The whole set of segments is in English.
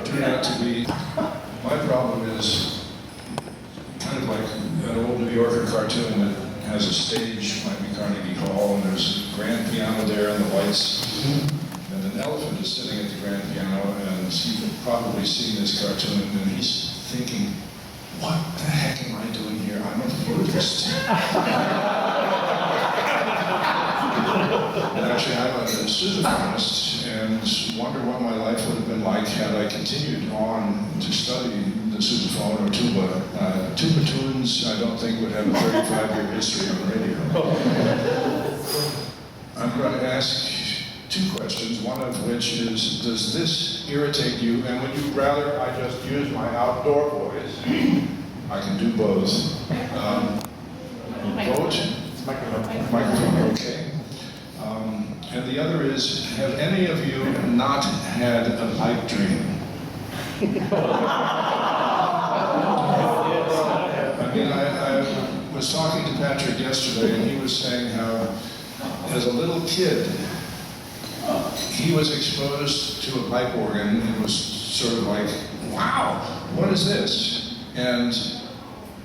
turned out to be, my problem is kind of like an old New Yorker cartoon that has a stage, might be Carnegie Hall, and there's a grand piano there and the lights, and an elephant is sitting at the grand piano, and you've probably seen this cartoon, and he's thinking, what the heck am I doing here? I'm a Buddhist. And actually, I'm a sousaphonist, and wonder what my life would have been like had I continued on to study the sousaphone or tuba. Tuba tunes, I don't think, would have a 35-year history on the radio. I'm going to ask two questions, one of which is, does this irritate you? And would you rather I just use my outdoor voice? I can do both. Vote? Microphone, okay. And the other is, have any of you not had a pipe dream? I mean, I was talking to Patrick yesterday, and he was saying how, as a little kid, he was exposed to a pipe organ and was sort of like, wow, what is this? And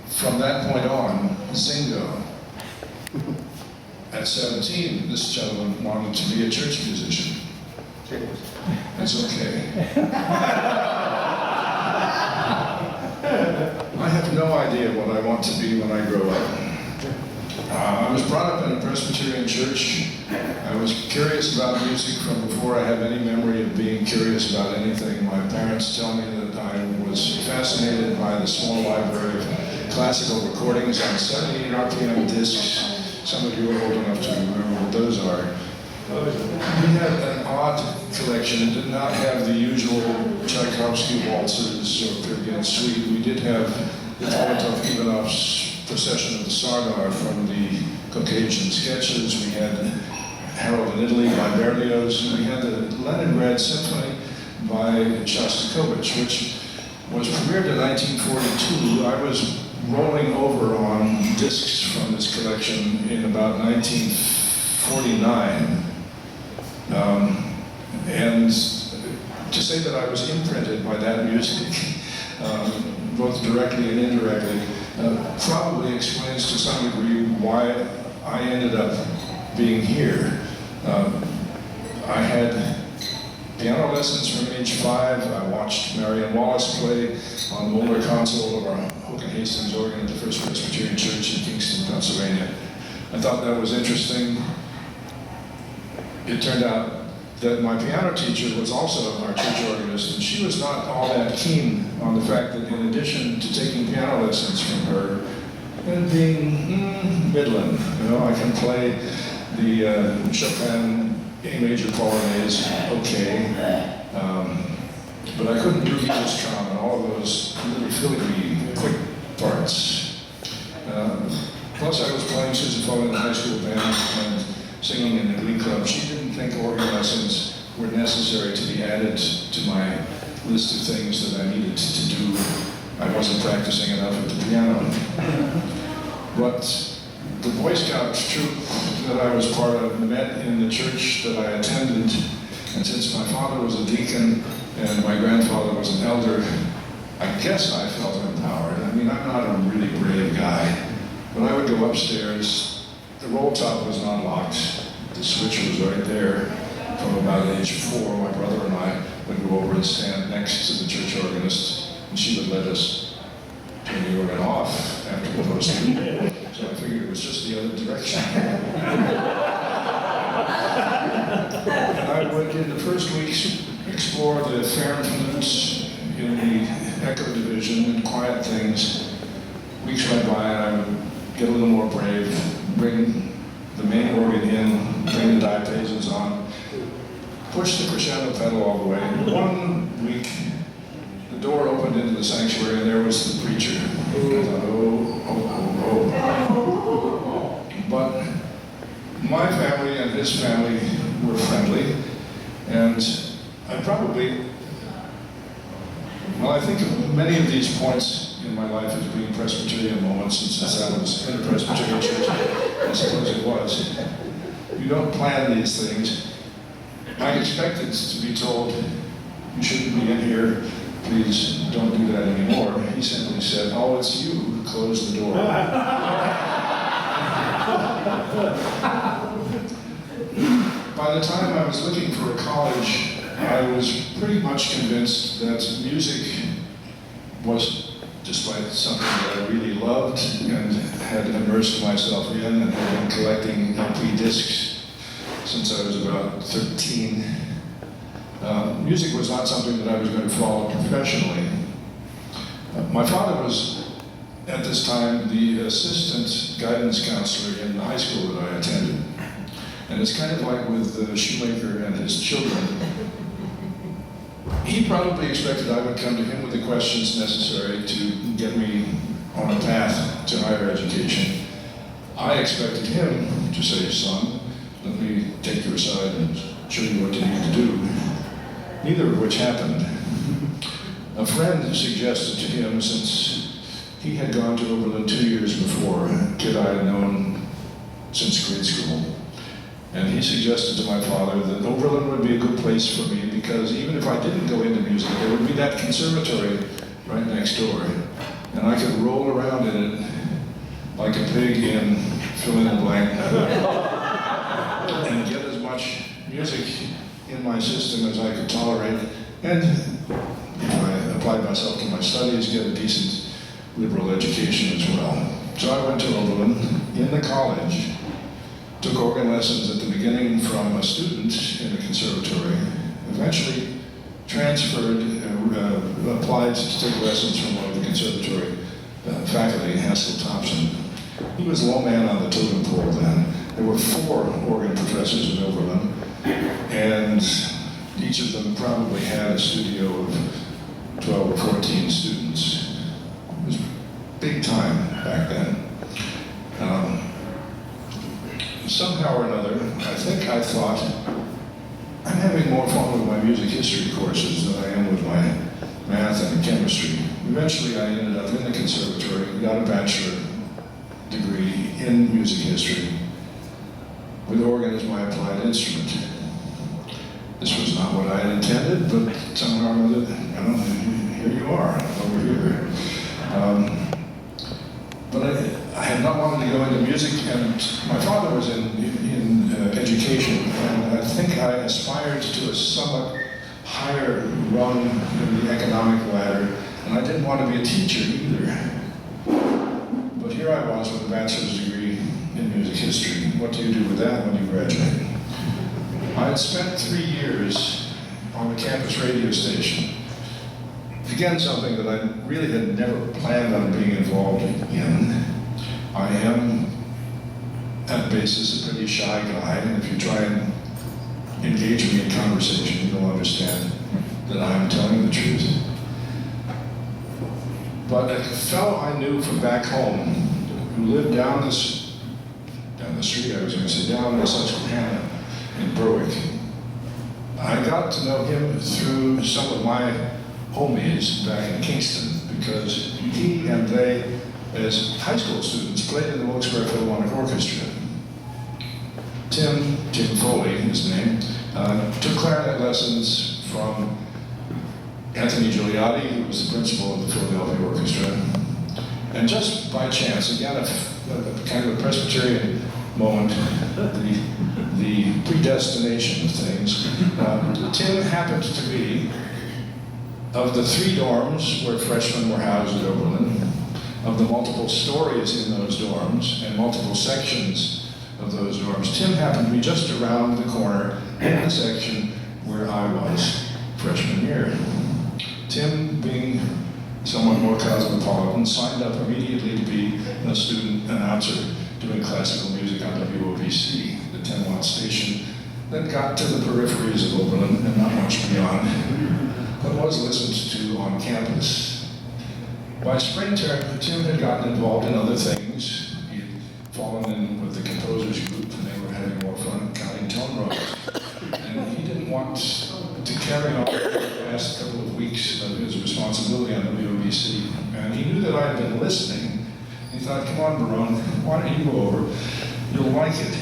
from that point on, zingo. At 17, this gentleman wanted to be a church musician. That's okay. I have no idea what I want to be when I grow up. I was brought up in a Presbyterian church. I was curious about music from before I have any memory of being curious about anything. My parents tell me that I was fascinated by the small library of classical recordings on 78 RPM discs. Some of you are old enough to remember what those are. We had an odd collection. It did not have the usual Tchaikovsky waltzes or Pyramid Suite. We did have the Tolotov Ivanov's Procession of the Sardar from the Caucasian Sketches. We had Harold in Italy by Berlioz. And we had the Leningrad Symphony by Shostakovich, which was premiered in 1942. I was rolling over on discs from this collection in about 1949. And to say that I was imprinted by that music, both directly and indirectly, probably explains to some degree why I ended up being here. I had piano lessons from age 5. I watched Marion Wallace play on the older console of our Hook and Hastings organ at the First Presbyterian Church in Kingston, Pennsylvania. I thought that was interesting. It turned out that my piano teacher was also our church organist, and she was not all that keen on the fact that in addition to taking piano lessons from her, and being middling, you know, I can play the Chopin A major Polonaise, okay, but I couldn't do Tron and all of those little filigree quick parts. Plus I was playing sousaphone in the high school band and singing in the glee club. She didn't think organ lessons were necessary to be added to my list of things that I needed to do. I wasn't practicing enough at the piano. But the Boy Scout troop that I was part of met in the church that I attended, and since my father was a deacon and my grandfather was an elder, I guess I felt empowered. I mean, I'm not a really brave guy, but I would go upstairs. The roll top was not locked. The switch was right there. From about age 4, my brother and I would go over and stand next to the church organist, and she would let us turn the organ off after the posting. So I figured it was just the other direction. And I would, in the first weeks, explore the Farron flutes in the echo division and quiet things. Weeks went by and I would get a little more brave, bring the main organ in, bring the diapasons on, push the crescendo pedal all the way. And one week, the door opened into the sanctuary and there was the preacher. I thought, oh. But my family and his family were friendly, and I probably, well, I think of many of these points in my life as being Presbyterian moments, and since I was in a Presbyterian church, I suppose it was. You don't plan these things. I expected to be told, you shouldn't be in here, please don't do that anymore. He simply said, oh, it's you, close the door. By the time I was looking for a college, I was pretty much convinced that music was, despite something that I really loved and had immersed myself in and had been collecting LP discs since I was about 13, music was not something that I was going to follow professionally. My father was, at this time, the assistant guidance counselor in the high school that I attended. And it's kind of like with the shoemaker and his children. He probably expected I would come to him with the questions necessary to get me on a path to higher education. I expected him to say, son, let me take you aside and show you what you need to do. Neither of which happened. A friend suggested to him, since he had gone to Oberlin 2 years before, a kid I had known since grade school, and he suggested to my father that Oberlin would be a good place for me because even if I didn't go into music, there would be that conservatory right next door, and I could roll around in it like a pig in fill in the blank and get as much music in my system as I could tolerate, and if I applied myself to my studies, get a decent liberal education as well. So I went to Oberlin in the college, took organ lessons at the beginning from a student in the conservatory, eventually transferred, applied to take lessons from one of the conservatory faculty, Haskell Thompson. He was a low man on the totem pole then. There were 4 organ professors in Oberlin, and each of them probably had a studio of 12 or 14 students. It was big time back then. Somehow or another, I thought, I'm having more fun with my music history courses than I am with my math and chemistry. Eventually I ended up in the conservatory, got a bachelor degree in music history with organ as my applied instrument. This was not what I had intended, but somehow or other, here you are, over here. But I had not wanted to go into music, and my father was in education, and I think I aspired to a somewhat higher rung in the economic ladder, and I didn't want to be a teacher either. But here I was with a bachelor's degree in music history. What do you do with that when you graduate? I had spent 3 years on the campus radio station. Again, something that I really had never planned on being involved in. I am, at basis, a pretty shy guy, and if you try and engage me in conversation, you'll understand that I'm telling the truth. But a fellow I knew from back home, who lived down the street, I was going to say, down in Susquehanna, in Berwick, I got to know him through some of my homies back in Kingston, because he and they, as high school students, played in the Wilkes-Barre Philharmonic Orchestra. Tim Foley, his name, took clarinet lessons from Anthony Gigliotti, who was the principal of the Philadelphia Orchestra. And just by chance, again, a kind of a Presbyterian moment, the predestination of things, Tim happened to be, of the 3 dorms where freshmen were housed at Oberlin, of the multiple stories in those dorms and multiple sections of those dorms, Tim happened to be just around the corner in the section where I was freshman year. Tim, being somewhat more cosmopolitan, signed up immediately to be a student announcer doing classical music on WOBC, the 10-watt station that got to the peripheries of Oberlin and not much beyond, but was listened to on campus. By spring term, Tim had gotten involved in other things. He had fallen in with the composers group, and they were having more fun counting tone rows. And he didn't want to carry on the last couple of weeks of his responsibility on WOBC. And he knew that I had been listening. He thought, come on, Barone, why don't you go over? You'll like it.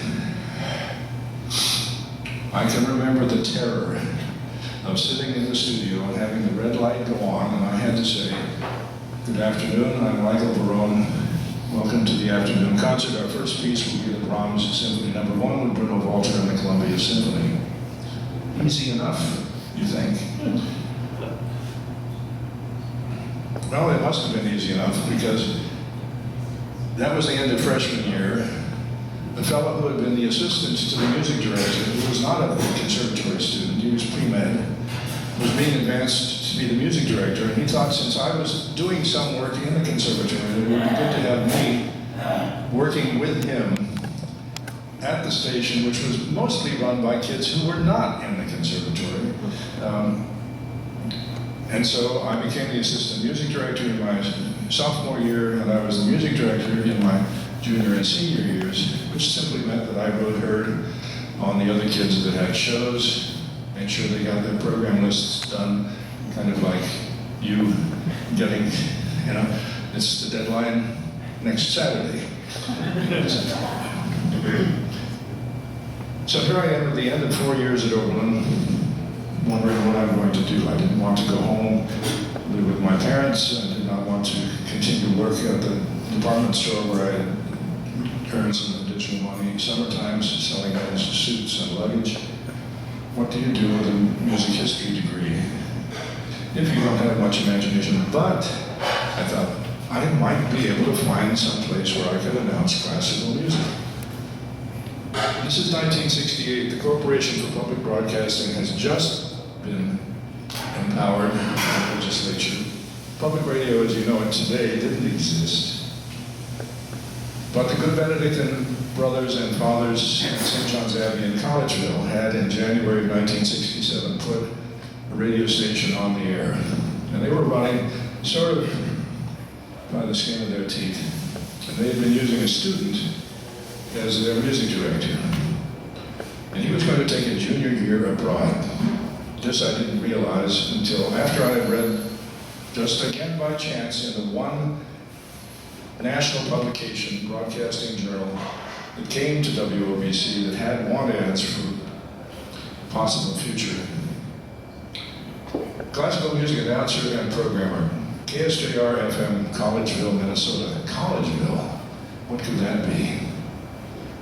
I can remember the terror of sitting in the studio and having the red light go on, and I had to say, "Good afternoon, I'm Michael Barone. Welcome to the afternoon concert. Our first piece will be the Brahms Symphony No. 1 with Bruno Walter and the Columbia Symphony." Easy enough, you think? Well, it must have been easy enough, because that was the end of freshman year. The fellow who had been the assistant to the music director, who was not a conservatory student, he was pre-med, was being advanced to be the music director, and he thought, since I was doing some work in the conservatory, it would be good to have me working with him at the station, which was mostly run by kids who were not in the conservatory. And so I became the assistant music director in my sophomore year, and I was the music director in my junior and senior years, which simply meant that I wrote herd on the other kids that had shows, made sure they got their program lists done, kind of like you getting, it's the deadline next Saturday. So here I am at the end of 4 years at Oberlin, wondering what I'm going to do. I didn't want to go home, live with my parents. I did not want to continue work at the department store where I had earned some additional money. Summertime, selling men's suits and luggage. What do you do with a music history degree if you don't have much imagination? But I thought I might be able to find some place where I could announce classical music. This is 1968. The Corporation for Public Broadcasting has just been empowered by the legislature. Public radio, as you know it today, didn't exist. But the good Benedictine brothers and fathers at St. John's Abbey in Collegeville had, in January of 1967, put a radio station on the air. And they were running sort of by the skin of their teeth. And they had been using a student as their music director. And he was going to take a junior year abroad. This I didn't realize until after I had read, just again by chance, in the one national publication, Broadcasting Journal, that came to WOBC that had want ads for possible future. Classical music announcer and programmer, KSJR-FM, Collegeville, Minnesota. Collegeville? What could that be?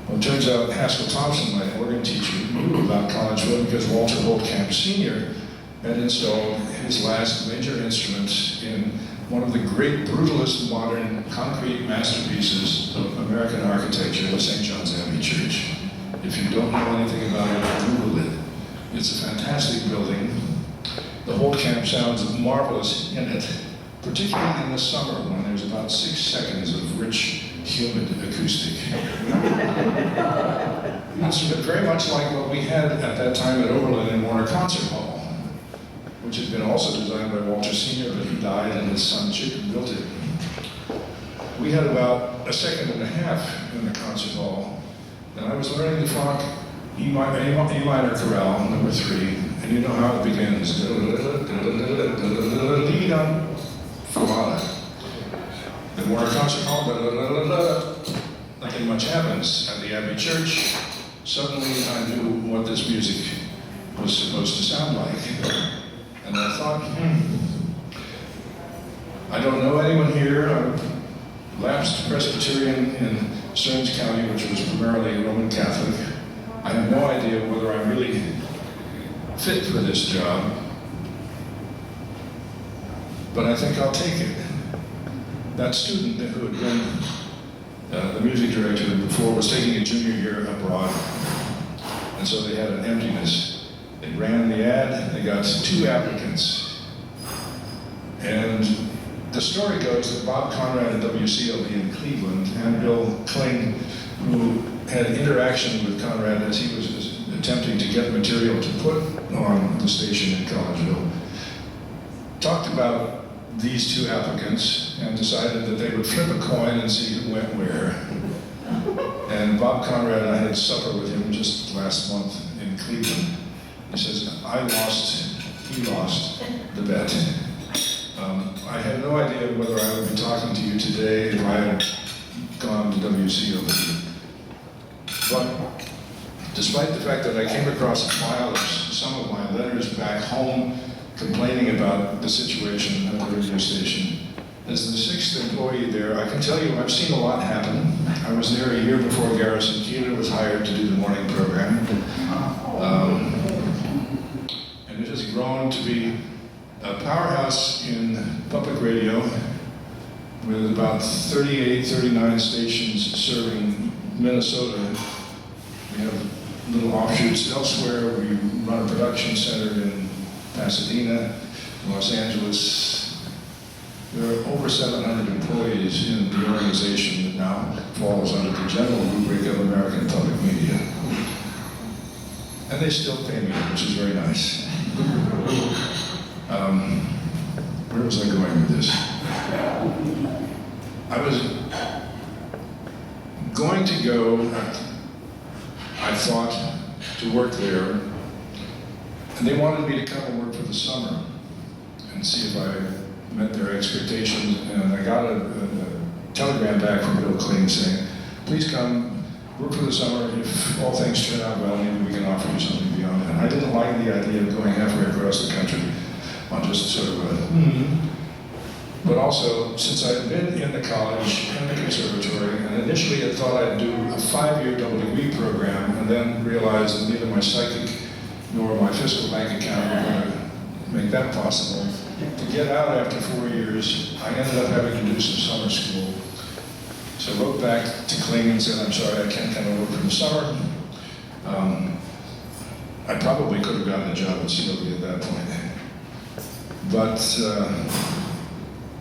Well, it turns out Haskell Thompson, my organ teacher, knew about Collegeville because Walter Holtkamp Sr. had installed his last major instrument in one of the great brutalist modern concrete masterpieces of American architecture, the St. John's Abbey Church. If you don't know anything about it, Google it. It's a fantastic building. The Holtkamp sounds marvelous in it, particularly in the summer when there's about 6 seconds of rich, humid acoustic. It's very much like what we had at that time at Oberlin in Warner Concert Hall, which had been also designed by Walter Sr., but he died and his son Chick built it. We had about 1.5 seconds in the concert hall, and I was learning the Franck E minor chorale, number 3, and you know how it begins. Famata. In Warner Concert Hall, nothing much happens. At the Abbey Church, suddenly I knew what this music was supposed to sound like. And I thought, I don't know anyone here. I'm a lapsed Presbyterian in Stearns County, which was primarily Roman Catholic. I have no idea whether I'm really fit for this job, but I think I'll take it. That student who had been the music director before was taking a junior year abroad, and so they had an emptiness. They ran the ad, they got 2 applicants, and the story goes that Bob Conrad at WCLB in Cleveland and Bill Kling, who had interaction with Conrad as he was attempting to get material to put on the station in Collegeville, talked about these 2 applicants and decided that they would flip a coin and see who went where. And Bob Conrad and I had supper with him just last month in Cleveland. He says, I lost, he lost the bet. I had no idea whether I would be talking to you today if I had gone to WCOB. But despite the fact that I came across a file of some of my letters back home complaining about the situation at the radio station. As the 6th employee there, I can tell you I've seen a lot happen. I was there a year before Garrison Keillor was hired to do the morning program. And it has grown to be a powerhouse in public radio with about 38, 39 stations serving Minnesota. We have little offshoots elsewhere. We run a production center in Pasadena, Los Angeles. There are over 700 employees in the organization that now falls under the general rubric of American Public Media. And they still pay me, which is very nice. Where was I going with this? I was going to go, I thought, to work there, and they wanted me to come and work for the summer and see if I met their expectations. And I got a telegram back from Bill Kling saying, please come work for the summer. If all things turn out well, maybe we can offer you something beyond that. I didn't like the idea of going halfway across the country on just sort of a, But also, since I had been in the college and the conservatory, and initially I thought I'd do a 5-year double degree program, and then realized that neither my psychic nor my fiscal bank account were going to make that possible. To get out after 4 years, I ended up having to do some summer school. So I wrote back to Kling and said, I'm sorry, I can't come over for the summer. I probably could have gotten a job at Sylvia at that point. But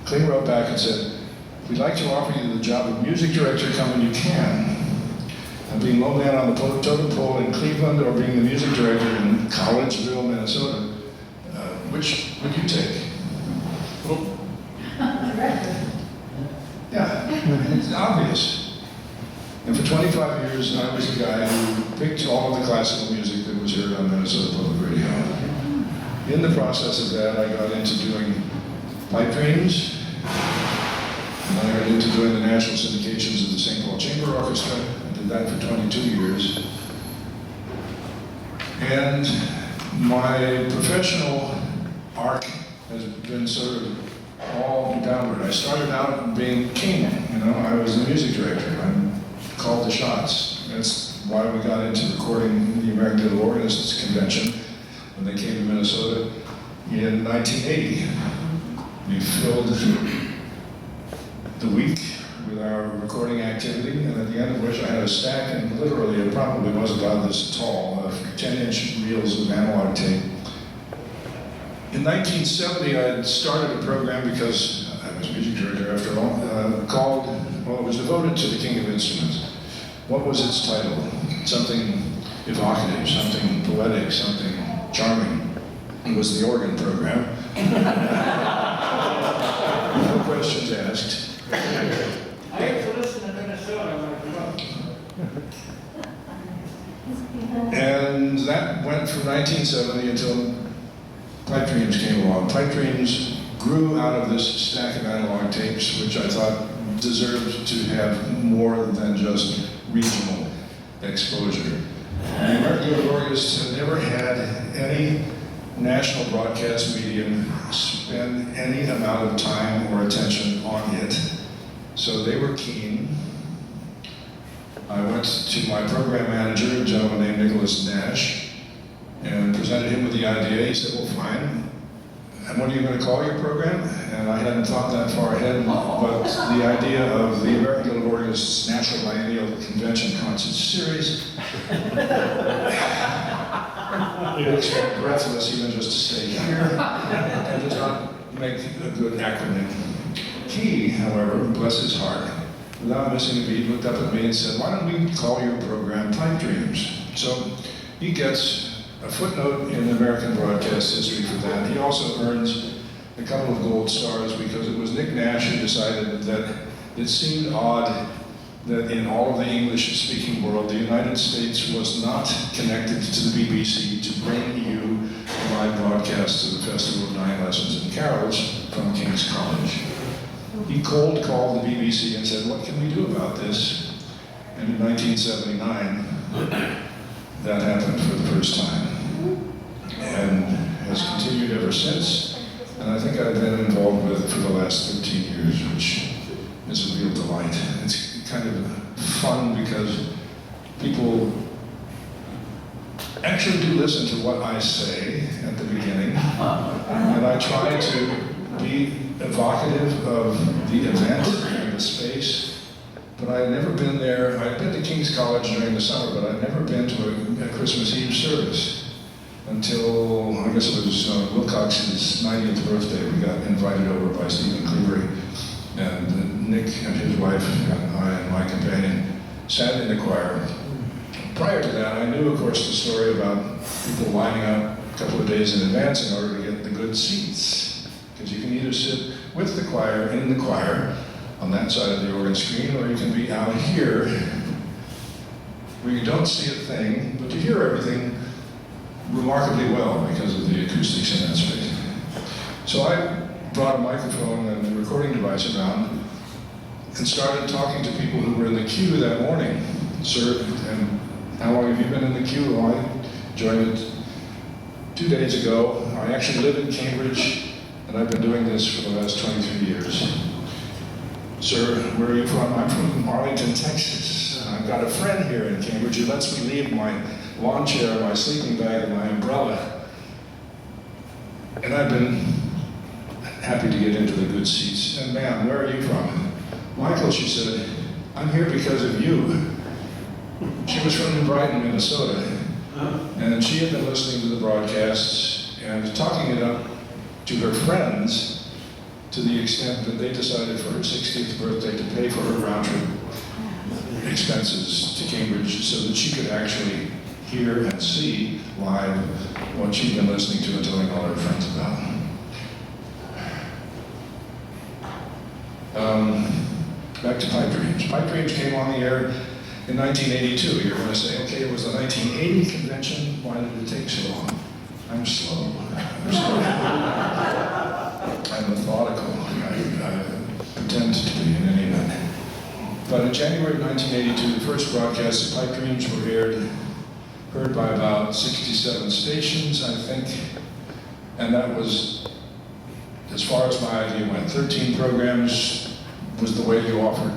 Kling wrote back and said, we'd like to offer you the job of music director come when you can. And being low man on the totem pole in Cleveland or being the music director in Collegeville, Minnesota, which would you take? Yeah, it's obvious. And for 25 years, I was the guy who picked all of the classical music that was heard on Minnesota Public Radio. In the process of that, I got into doing pipe dreams. And I got into doing the national syndications of the St. Paul Chamber Orchestra. I did that for 22 years. And my professional arc has been sort of all downward. I started out being king, I was the music director. I called the shots. That's why we got into recording the American Guild of Organists Convention when they came to Minnesota in 1980. We filled the week with our recording activity, and at the end of which I had a stack, and literally it probably was about this tall, of 10-inch reels of analog tape. In 1970, I had started a program, because I was music director after all, called, it was devoted to the King of Instruments. What was its title? Something evocative, something poetic, something charming. It was the organ program. No questions asked. I used to listen to Minnesota when I grew up. And that went from 1970 until Pipe Dreams came along. Pipe Dreams grew out of this stack of analog tapes, which I thought deserved to have more than just regional exposure. The American Guild of Organists had never had any national broadcast medium spend any amount of time or attention on it. So they were keen. I went to my program manager, a gentleman named Nicholas Nash, and presented him with the idea. He said, well, fine. And what are you going to call your program? And I hadn't thought that far ahead, but the idea of the American Guild of Organists National Biennial Convention Concert Series makes me breathless even just to stay here, and does not make a good acronym. He, however, bless his heart, without missing a beat, looked up at me and said, why don't we call your program Pipe Dreams? So he gets a footnote in American broadcast history for that. He also earns a couple of gold stars because it was Nick Nash who decided that it seemed odd that in all of the English-speaking world, the United States was not connected to the BBC to bring you a live broadcast of the Festival of Nine Lessons and Carols from King's College. He cold called the BBC and said, what can we do about this? And in 1979, that happened for the first time, and has continued ever since. And I think I've been involved with it for the last 13 years, which is a real delight. It's kind of fun because people actually do listen to what I say at the beginning, and I try to be evocative of the event and the space, but I'd never been there. I'd been to King's College during the summer, but I'd never been to a Christmas Eve service until, I guess it was Wilcox's 90th birthday. We got invited over by Stephen Cleavery, and Nick and his wife and I and my companion sat in the choir. Prior to that, I knew, of course, the story about people lining up a couple of days in advance in order to get the good seats. Because you can either sit with the choir, in the choir, on that side of the organ screen, or you can be out here, where you don't see a thing, but you hear everything remarkably well because of the acoustics in that space. So I brought a microphone and a recording device around and started talking to people who were in the queue that morning. Sir, and how long have you been in the queue? Well, I joined it 2 days ago. I actually live in Cambridge, and I've been doing this for the last 23 years. Sir, where are you from? I'm from Arlington, Texas. I've got a friend here in Cambridge who lets me leave my lawn chair, my sleeping bag, and my umbrella. And I've been happy to get into the good seats. And ma'am, where are you from? Michael, she said, I'm here because of you. She was from New Brighton, Minnesota. And she had been listening to the broadcasts and talking it up to her friends to the extent that they decided for her 60th birthday to pay for her round trip expenses to Cambridge so that she could actually hear and see live what she'd been listening to and telling all her friends about. Back to Pipe Dreams. Pipe Dreams came on the air in 1982. You're going to say, okay, it was the 1980 convention. Why did it take so long? I'm slow. I'm methodical. I pretend to be in any event. But in January of 1982, the first broadcasts of Pipe Dreams were heard by about 67 stations, I think. And that was, as far as my idea went, 13 programs was the way you offered,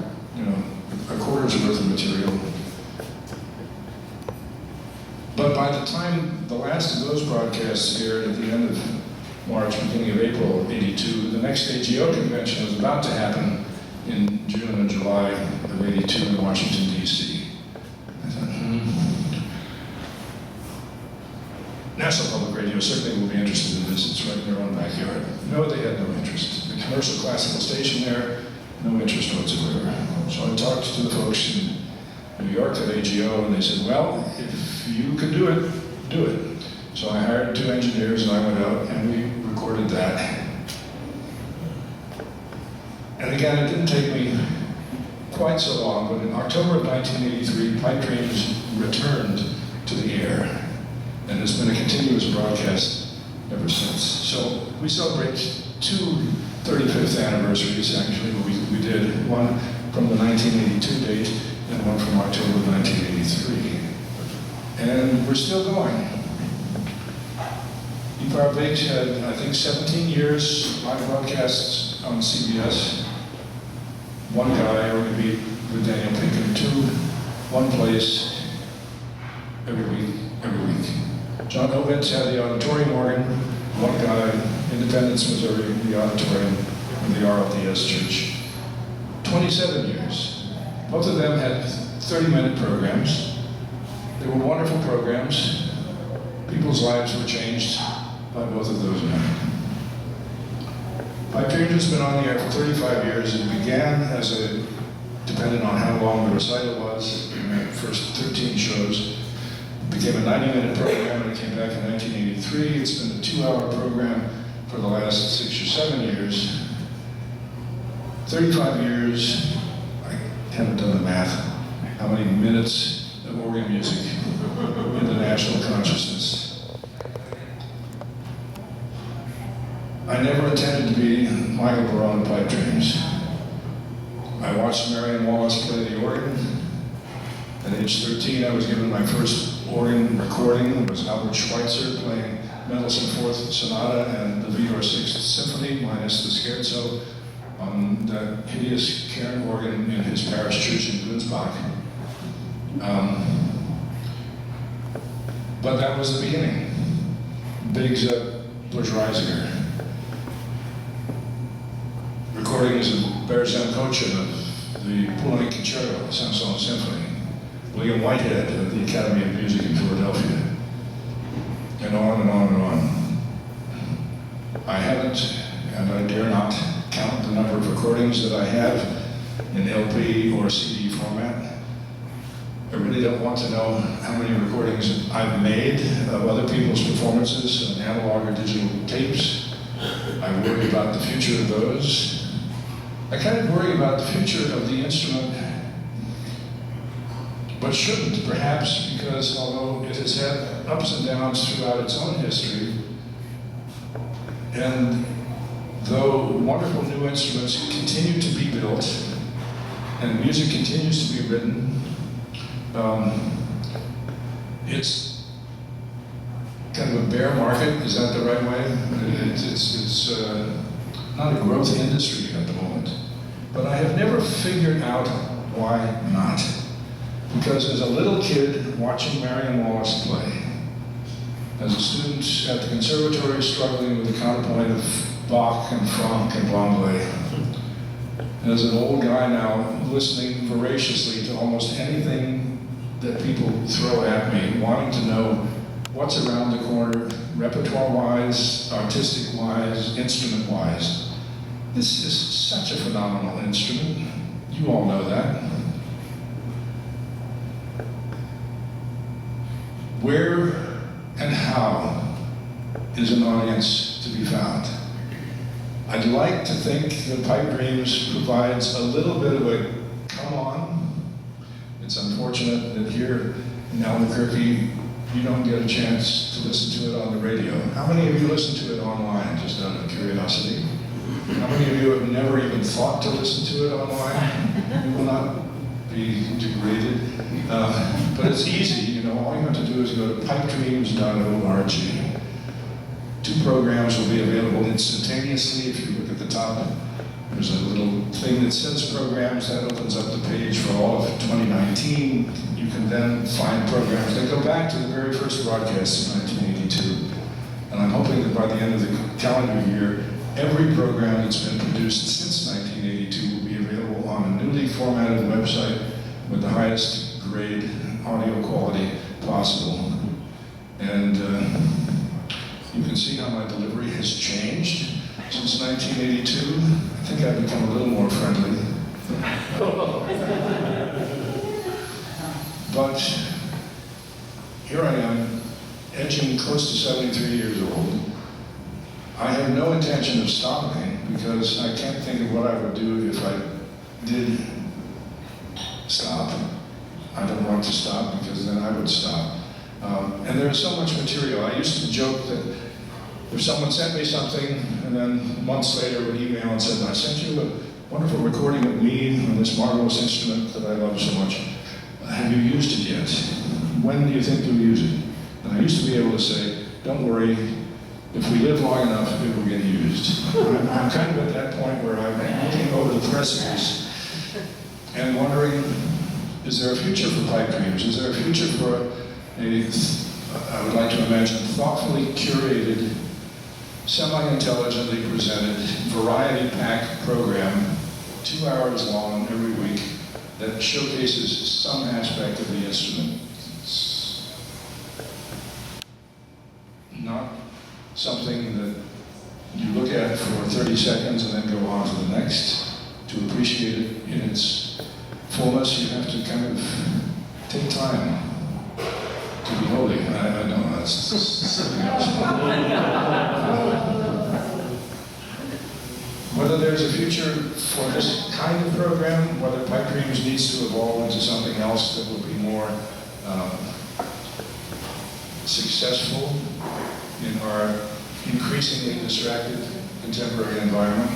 a quarter's worth of material. But by the time the last of those broadcasts aired at the end of March, beginning of April of '82, the next AGO convention was about to happen in June and July of '82 in Washington, D.C. I thought, National Public Radio certainly will be interested in this. It's right in their own backyard. No, they had no interest. The commercial classical station there, no interest whatsoever. So I talked to the folks in New York at AGO, and they said, well, if you could do it, do it. So I hired 2 engineers, and I went out, and we recorded that. And again, it didn't take me quite so long, but in October of 1983, Pipe Dreams returned to the air, and it's been a continuous broadcast ever since. So we celebrate 2 35th anniversaries, actually. We did one from the 1982 date and one from October of 1983. And we're still going. EPAR Biggs had, I think, 17 years live broadcasts on CBS. One guy every week with Daniel Pinkham, 2, one place every week. John Ovitz had the auditorium organ, one guy, Independence, Missouri, the auditorium of the RLDS Church. 27 years. Both of them had 30-minute programs. They were wonderful programs. People's lives were changed by both of those men. Pipe Dreams has been on the air for 35 years. It began as a, depending on how long the recital was, the first 13 shows. It became a 90-minute program, and it came back in 1983. It's been a 2-hour program for the last 6 or 7 years. 35 years, I haven't done the math, how many minutes of organ music in the national consciousness. I never intended to be Michael Barone of Pipe Dreams. I watched Marion Wallace play the organ. At age 13, I was given my first organ recording was Albert Schweitzer playing Mendelssohn Fourth Sonata and the Vitor Sixth Symphony minus the scherzo on that hideous Cairn organ in his parish church in Gunzbach. But that was the beginning. Biggs Bushreisiger. Recordings of Berzem Kochin of the Poulenc Concerto, Saint-Saëns Symphony. William Whitehead of the Academy of Music in Philadelphia. And on and on and on. I haven't, and I dare not, count the number of recordings that I have in LP or CD format. I really don't want to know how many recordings I've made of other people's performances on analog or digital tapes. I worry about the future of those. I kind of worry about the future of the instrument, but shouldn't, perhaps, because although it has had ups and downs throughout its own history, and though wonderful new instruments continue to be built, and music continues to be written, it's kind of a bear market, is that the right way? It's not a growth industry at the moment. But I have never figured out why not. Because as a little kid watching Marion Wallace play, as a student at the conservatory struggling with the counterpoint of Bach and Franck and Bonglay, as an old guy now listening voraciously to almost anything that people throw at me, wanting to know what's around the corner, repertoire-wise, artistic-wise, instrument-wise. This is such a phenomenal instrument. You all know that. Where and how is an audience to be found? I'd like to think that Pipe Dreams provides a little bit of a come on. It's unfortunate that here in Albuquerque, you don't get a chance to listen to it on the radio. How many of you listen to it online, just out of curiosity? How many of you have never even thought to listen to it online? You will not be degraded. But it's easy, you know, all you have to do is go to pipedreams.org. 2 programs will be available instantaneously. If you look at the top, there's a little thing that says programs. That opens up the page for all of 2019. You can then find programs that go back to the very first broadcast in 1982. And I'm hoping that by the end of the calendar year, every program that's been produced since 1982 will be available on a newly formatted website with the highest grade audio quality possible. And you can see how my delivery has changed since 1982. I think I've become a little more friendly. But here I am, edging close to 73 years old. I have no intention of stopping because I can't think of what I would do if I did stop. I don't want to stop because then I would stop. And there's so much material. I used to joke that if someone sent me something and then months later would email and said, I sent you a wonderful recording of me on this marvelous instrument that I love so much. Have you used it yet? When do you think you'll use it? And I used to be able to say, don't worry, if we live long enough, it will get used. I'm kind of at that point where I'm looking over the precipice and wondering, is there a future for Pipe Dreams? Is there a future for I would like to imagine, thoughtfully curated, semi-intelligently presented, variety-packed program, 2 hours long every week, that showcases some aspect of the instrument. It's not something that you look at for 30 seconds and then go on to the next. To appreciate it in its fullness, you have to kind of take time to be holy. I know that's something else. Whether there's a future for this kind of program, whether Pipe Dreams needs to evolve into something else that will be more successful in our increasingly distracted contemporary environment,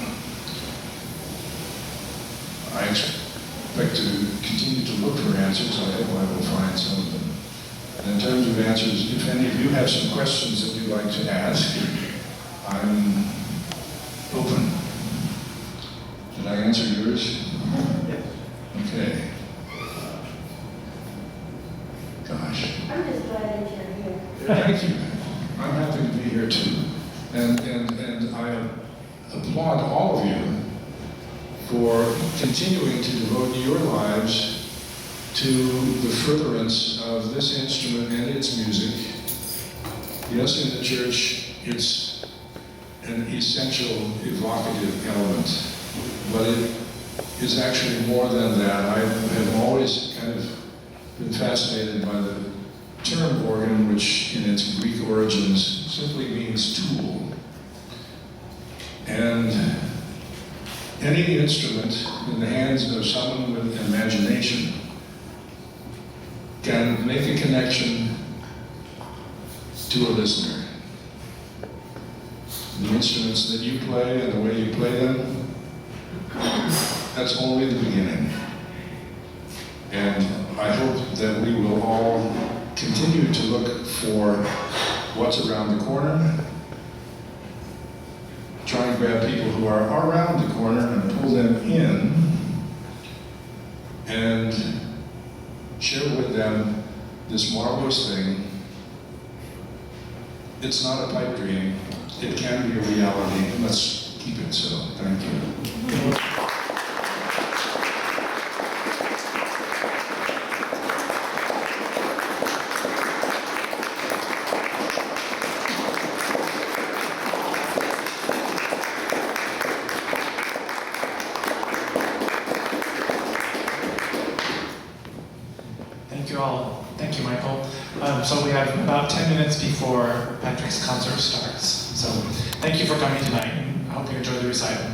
I expect to continue to look for answers. I hope I will find some of them. And in terms of answers, if any of you have some questions that you'd like to ask, I'm open. Did I answer yours? Okay. Gosh. I'm just glad that you're here. Thank you. I'm happy to be here too. And I applaud all of you for continuing to devote your lives to the furtherance of this instrument and its music. Yes, in the church, it's an essential evocative element, but it is actually more than that. I have always kind of been fascinated by the term organ, which in its Greek origins simply means tool. And any instrument in the hands of someone with imagination can make a connection to a listener. The instruments that you play and the way you play them, that's only the beginning. And I hope that we will all continue to look for what's around the corner, try and grab people who are around the corner and pull them in, and share with them this marvelous thing. It's not a pipe dream. It can be a reality. Let's keep it so. Thank you. Thank you all. Thank you, Michael. So we have about 10 minutes before Patrick's concert starts. So thank you for coming tonight. I hope you enjoy the recital.